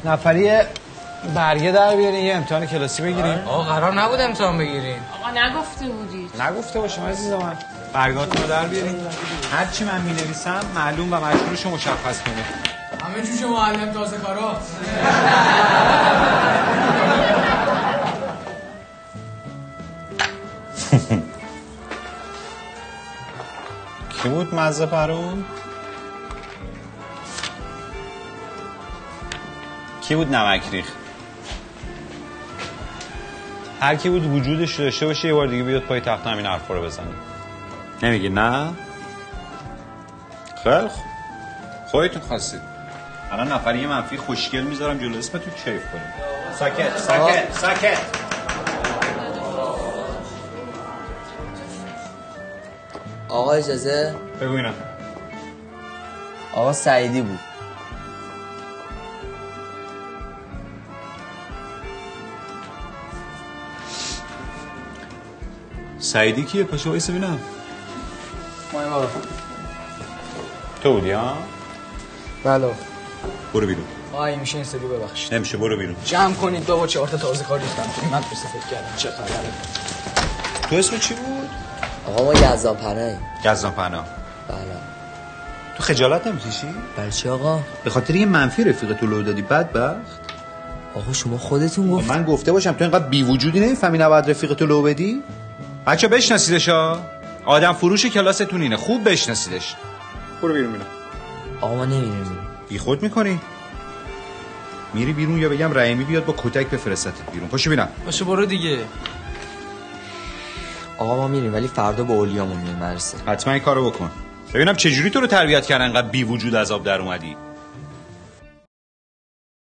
نفری برگه در بیارین یه امتحان کلاسی بگیریم. آقا قرار نبود امتحان بگیریم. آقا نگفته بودید. نگفته باشم عزیز من. برگاتون رو در بیارین. هر چی من می‌نویسم معلوم و مشهورش رو مشخص کنه. همه جوش معلم تازه کارا. کی بود مزه پرون؟ کی بود نمک ریخ؟ هر کی بود وجودش داشته باشه یه بار دیگه بیاد پای تخت همین حرفا رو بزنه. نمیگی نه؟ خیلی خوب. خودتون خواستید. الان نفری منفی خوشگل میذارم جلو اسمتون کیف کنیم. ساکت ساکت ساکت. آقا اجازه؟ بگو اینا. آقا سعیدی بود. سعیدی کیه؟ پاشو وایسا ببینم. مایم آقا. تو بودی ها؟ بله. برو بیرون. آقا میشه این سری ببخشید. نمیشه برو بیرون. جمع کنید بابا 4 تا تازه کار ریختم. من درست فکر کردم چه خبره. تو اسم چی بود؟ آقا ما یزدان پناهیم. یزدان پناه. بله. تو خجالت نمیکشی؟ برای چی آقا؟ به خاطر یه منفی رفیق تو لو دادی بدبخت؟ آقا شما خودتون گفت. من گفته باشم تو اینقدر بی وجودی نمیفهمی نباید رفیق تو لو بدی؟ بچا بشناسیدش ها. آدم فروش کلاستون اینه. خوب بشناسیدش. برو بیرون میرم. آقا ما نمیریم. بی خود میکنی؟ میری بیرون یا بگم رحیمی بیاد با کتک بفرستت بیرون. پاشو ببینم. باشه برو دیگه. آقا ما میریم ولی فردا با اولیامون میریم مدرسه. حتما این کارو بکن. ببینم چه جوری تو رو تربیت کردن انقدر بی وجود از آب در اومدی.